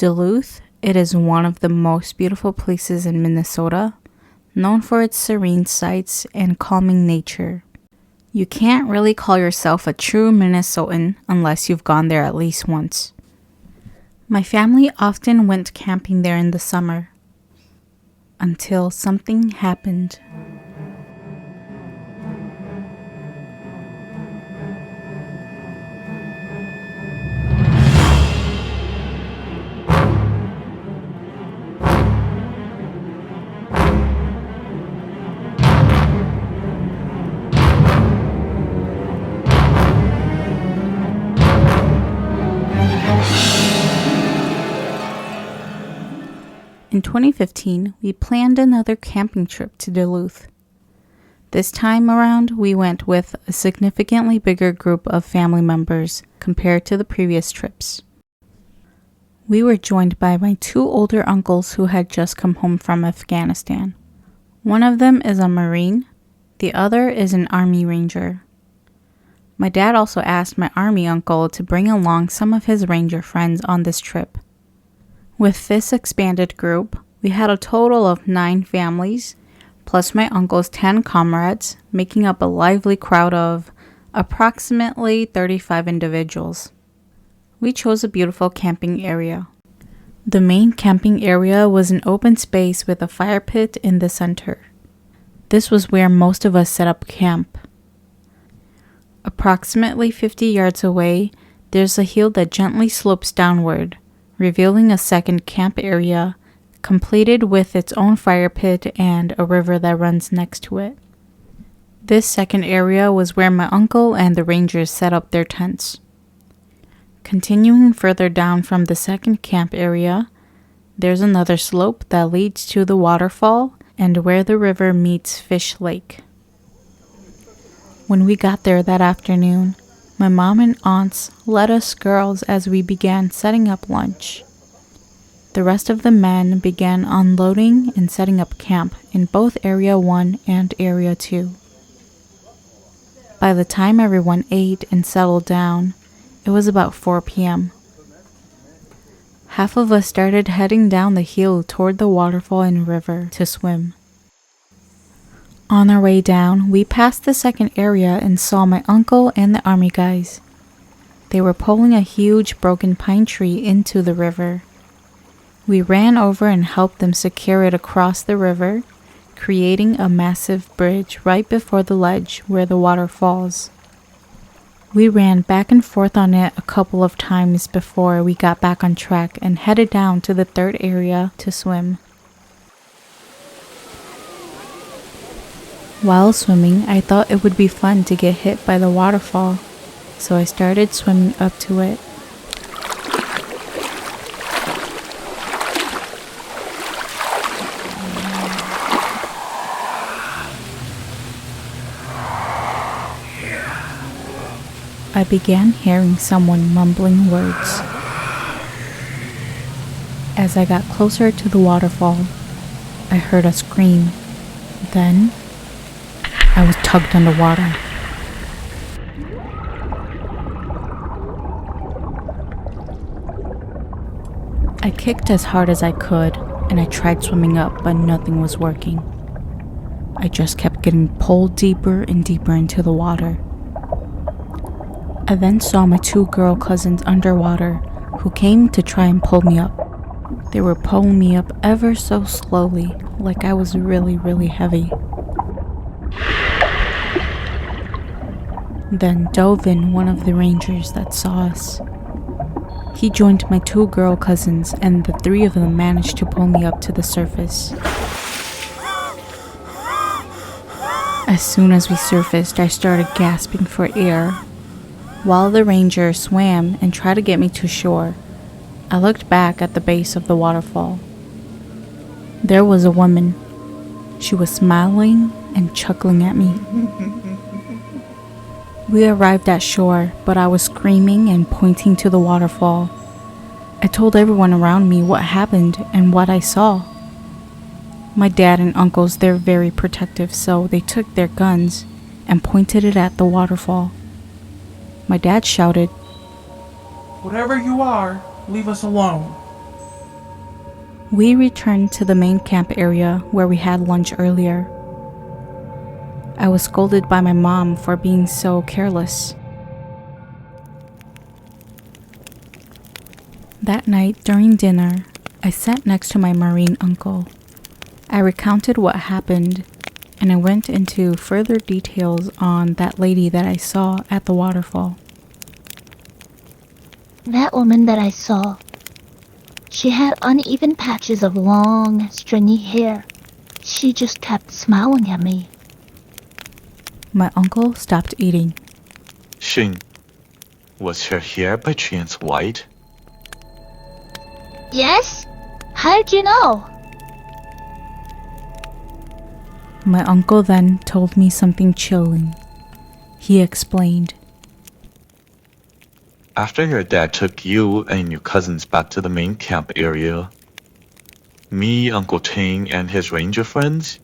Duluth, it is one of the most beautiful places in Minnesota, known for its serene sights and calming nature. You can't really call yourself a true Minnesotan unless you've gone there at least once. My family often went camping there in the summer, until something happened. In 2015, we planned another camping trip to Duluth. This time around, we went with a significantly bigger group of family members compared to the previous trips. We were joined by my two older uncles who had just come home from Afghanistan. One of them is a Marine, the other is an Army Ranger. My dad also asked my Army uncle to bring along some of his Ranger friends on this trip. With this expanded group, we had a total of 9 families, plus my uncle's 10 comrades, making up a lively crowd of approximately 35 individuals. We chose a beautiful camping area. The main camping area was an open space with a fire pit in the center. This was where most of us set up camp. Approximately 50 yards away, there's a hill that gently slopes downward, revealing a second camp area, completed with its own fire pit and a river that runs next to it. This second area was where my uncle and the rangers set up their tents. Continuing further down from the second camp area, there's another slope that leads to the waterfall and where the river meets Fish Lake. When we got there that afternoon, my mom and aunts led us girls as we began setting up lunch. The rest of the men began unloading and setting up camp in both Area 1 and Area 2. By the time everyone ate and settled down, it was about 4 p.m. Half of us started heading down the hill toward the waterfall and river to swim. On our way down, we passed the second area and saw my uncle and the Army guys. They were pulling a huge broken pine tree into the river. We ran over and helped them secure it across the river, creating a massive bridge right before the ledge where the water falls. We ran back and forth on it a couple of times before we got back on track and headed down to the third area to swim. While swimming, I thought it would be fun to get hit by the waterfall, so I started swimming up to it. I began hearing someone mumbling words. As I got closer to the waterfall, I heard a scream. Then, I was tugged underwater. I kicked as hard as I could, and I tried swimming up, but nothing was working. I just kept getting pulled deeper and deeper into the water. I then saw my 2 girl cousins underwater, who came to try and pull me up. They were pulling me up ever so slowly, like I was really, really heavy. Then dove in one of the rangers that saw us. He joined my 2 girl cousins, and the 3 of them managed to pull me up to the surface. As soon as we surfaced, I started gasping for air. While the ranger swam and tried to get me to shore, I looked back at the base of the waterfall. There was a woman. She was smiling and chuckling at me. We arrived at shore, but I was screaming and pointing to the waterfall. I told everyone around me what happened and what I saw. My dad and uncles, they're very protective, so they took their guns and pointed it at the waterfall. My dad shouted, "Whatever you are, leave us alone. We returned to the main camp area where we had lunch earlier. I was scolded by my mom for being so careless. That night during dinner, I sat next to my Marine uncle. I recounted what happened, and I went into further details on that lady that I saw at the waterfall. That woman that I saw, she had uneven patches of long, stringy hair. She just kept smiling at me. My uncle stopped eating. Shing, was her hair by chance white? Yes? How'd you know? My uncle then told me something chilling. He explained. After your dad took you and your cousins back to the main camp area, me, Uncle Ting, and his ranger friends,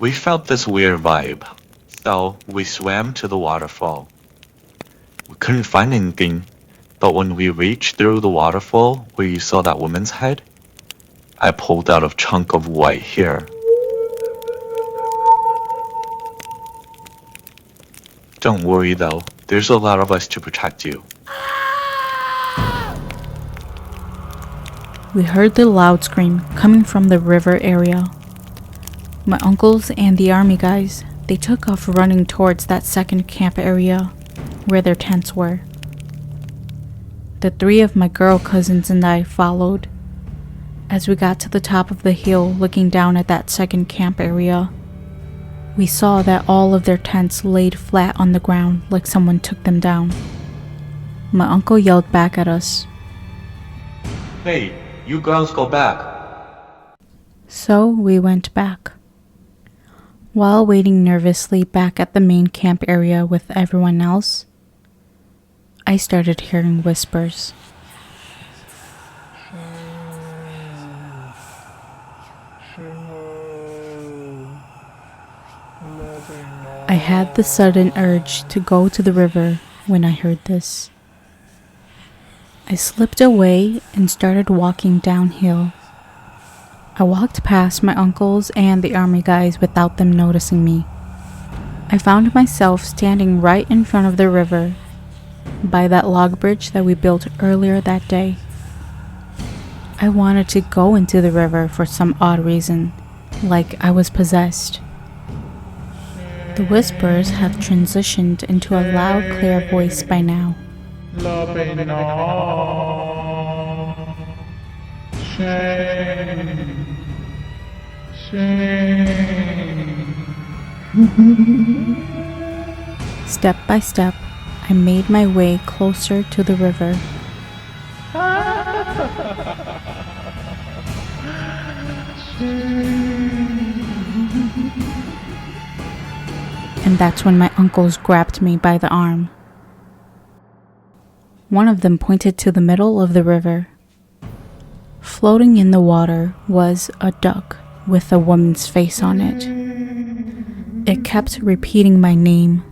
we felt this weird vibe, so we swam to the waterfall. We couldn't find anything, but when we reached through the waterfall where you saw that woman's head, I pulled out a chunk of white hair. Don't worry though, there's a lot of us to protect you. We heard the loud scream coming from the river area. My uncles and the army guys, they took off running towards that second camp area where their tents were. The three of my girl cousins and I followed. As we got to the top of the hill looking down at that second camp area, we saw that all of their tents laid flat on the ground like someone took them down. My uncle yelled back at us. Hey, you girls go back. So we went back. While waiting nervously back at the main camp area with everyone else, I started hearing whispers. I had the sudden urge to go to the river when I heard this. I slipped away and started walking downhill. I walked past my uncles and the army guys without them noticing me. I found myself standing right in front of the river, by that log bridge that we built earlier that day. I wanted to go into the river for some odd reason, like I was possessed. The whispers have transitioned into a loud, clear voice by now. Step by step, I made my way closer to the river. And that's when my uncles grabbed me by the arm. One of them pointed to the middle of the river. Floating in the water was a duck with a woman's face on it. It kept repeating my name.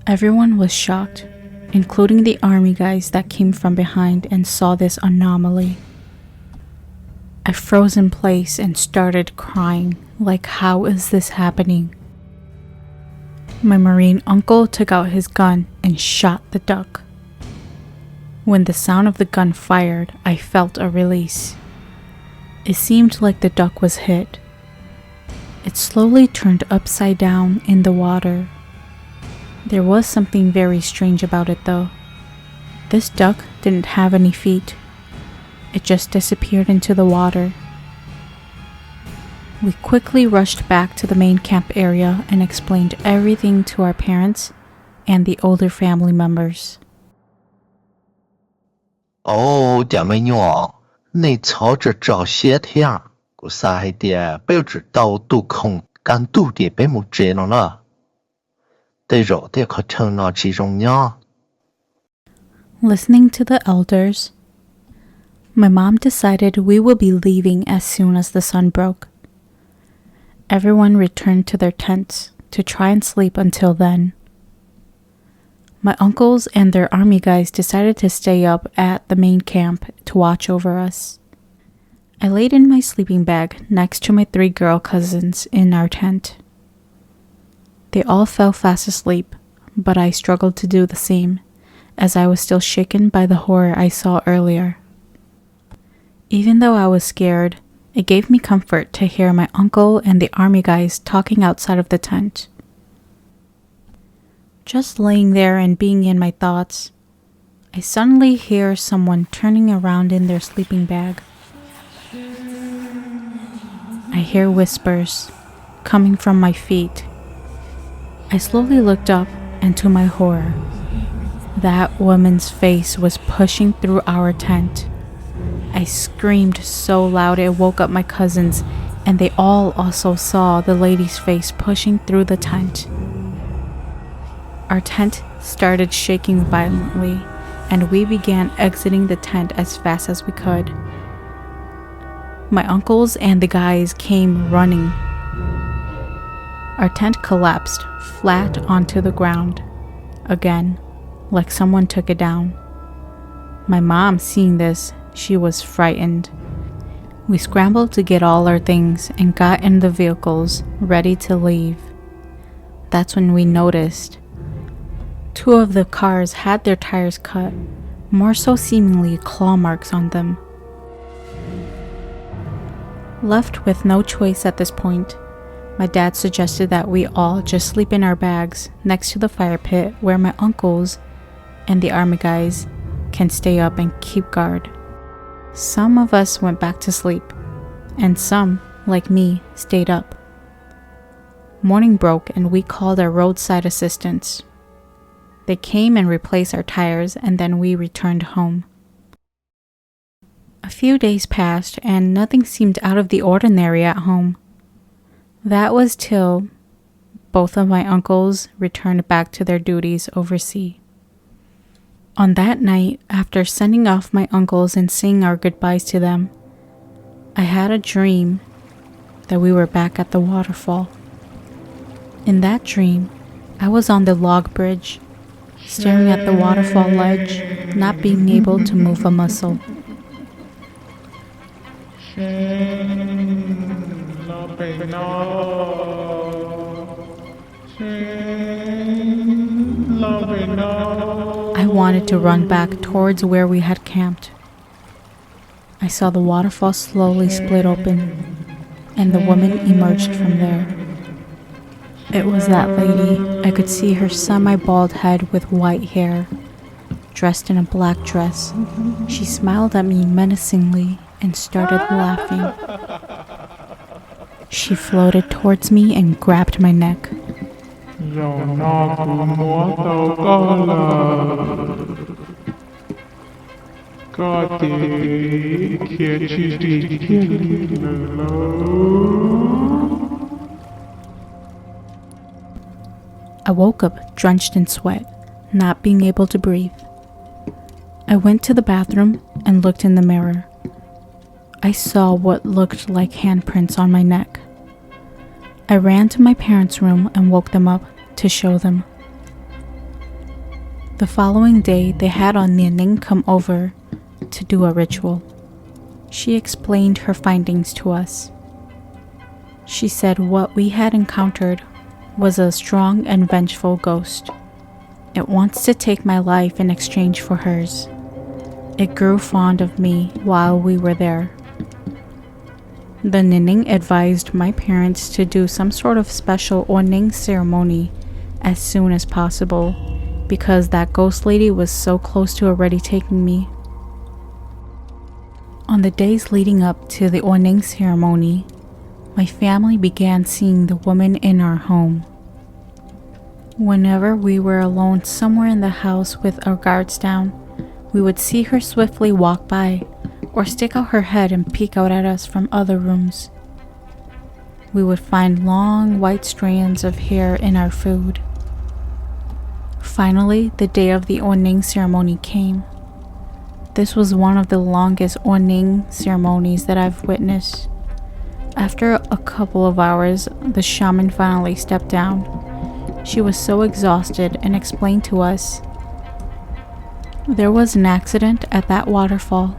Everyone was shocked, including the army guys that came from behind and saw this anomaly. I froze in place and started crying, like, how is this happening? My Marine uncle took out his gun and shot the duck. When the sound of the gun fired, I felt a release. It seemed like the duck was hit. It slowly turned upside down in the water. There was something very strange about it though. This duck didn't have any feet. It just disappeared into the water. We quickly rushed back to the main camp area and explained everything to our parents and the older family members. 爹妹娘，你朝着找些天，我晒的标志到肚空，干肚的被木折了。得肉的可成了其中呢。 Listening to the elders, my mom decided we would be leaving as soon as the sun broke. Everyone returned to their tents to try and sleep until then. My uncles and their army guys decided to stay up at the main camp to watch over us. I laid in my sleeping bag next to my 3 girl cousins in our tent. They all fell fast asleep, but I struggled to do the same, as I was still shaken by the horror I saw earlier. Even though I was scared, it gave me comfort to hear my uncle and the army guys talking outside of the tent. Just laying there and being in my thoughts, I suddenly hear someone turning around in their sleeping bag. I hear whispers coming from my feet. I slowly looked up, and to my horror, that woman's face was pushing through our tent. I screamed so loud it woke up my cousins, and they all also saw the lady's face pushing through the tent. Our tent started shaking violently, and we began exiting the tent as fast as we could. My uncles and the guys came running. Our tent collapsed flat onto the ground, again, like someone took it down. My mom, seeing this, she was frightened. We scrambled to get all our things and got in the vehicles, ready to leave. That's when we noticed 2 of the cars had their tires cut, more so seemingly claw marks on them. Left with no choice at this point, my dad suggested that we all just sleep in our bags next to the fire pit where my uncles and the army guys can stay up and keep guard. Some of us went back to sleep, and some, like me, stayed up. Morning broke and we called our roadside assistance. They came and replaced our tires, and then we returned home. A few days passed and nothing seemed out of the ordinary at home. That was till both of my uncles returned back to their duties overseas. On that night, after sending off my uncles and saying our goodbyes to them, I had a dream that we were back at the waterfall. In that dream, I was on the log bridge, staring at the waterfall ledge, not being able to move a muscle. I wanted to run back towards where we had camped. I saw the waterfall slowly split open, and the woman emerged from there. It was that lady. I could see her semi-bald head with white hair, dressed in a black dress. She smiled at me menacingly and started laughing. She floated towards me and grabbed my neck. I woke up drenched in sweat, not being able to breathe. I went to the bathroom and looked in the mirror. I saw what looked like handprints on my neck. I ran to my parents' room and woke them up to show them. The following day, they had a Nining come over to do a ritual. She explained her findings to us. She said what we had encountered was a strong and vengeful ghost. It wants to take my life in exchange for hers. It grew fond of me while we were there. The Nining advised my parents to do some sort of special Oning ceremony as soon as possible because that ghost lady was so close to already taking me. On the days leading up to the Oning ceremony, my family began seeing the woman in our home. Whenever we were alone somewhere in the house with our guards down, we would see her swiftly walk by or stick out her head and peek out at us from other rooms. We would find long white strands of hair in our food. Finally, the day of the Oning ceremony came. This was one of the longest Oning ceremonies that I've witnessed. After a couple of hours, the shaman finally stepped down. She was so exhausted and explained to us, "There was an accident at that waterfall.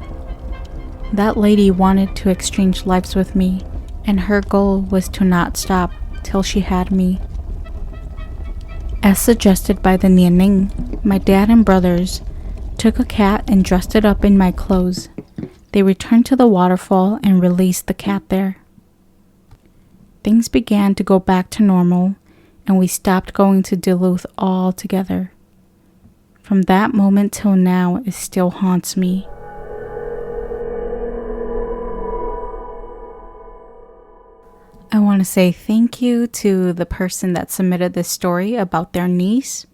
That lady wanted to exchange lives with me, and her goal was to not stop till she had me. As suggested by the Nianing, my dad and brothers took a cat and dressed it up in my clothes. They returned to the waterfall and released the cat there. Things began to go back to normal, and we stopped going to Duluth altogether. From that moment till now, it still haunts me. I want to say thank you to the person that submitted this story about their niece.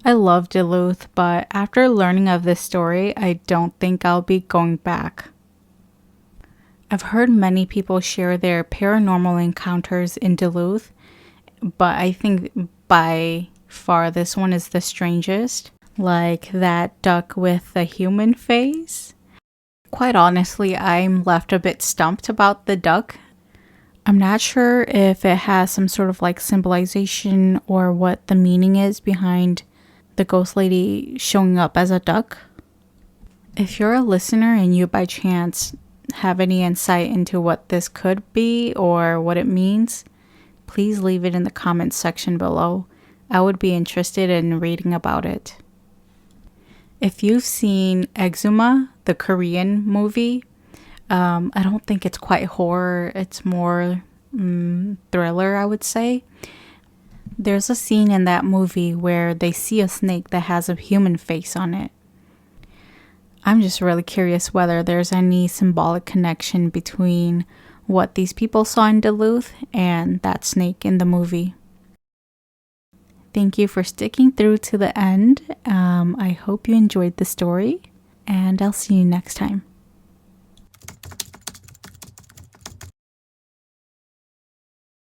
I love Duluth, but after learning of this story, I don't think I'll be going back. I've heard many people share their paranormal encounters in Duluth, but I think by far this one is the strangest. Like that duck with the human face. Quite honestly, I'm left a bit stumped about the duck. I'm not sure if it has some sort of like symbolization or what the meaning is behind the ghost lady showing up as a duck. If you're a listener and you by chance have any insight into what this could be or what it means, please leave it in the comments section below. I would be interested in reading about it. If you've seen Exuma, the Korean movie, I don't think it's quite horror. It's more thriller, I would say. There's a scene in that movie where they see a snake that has a human face on it. I'm just really curious whether there's any symbolic connection between what these people saw in Duluth and that snake in the movie. Thank you for sticking through to the end. I hope you enjoyed the story, and I'll see you next time.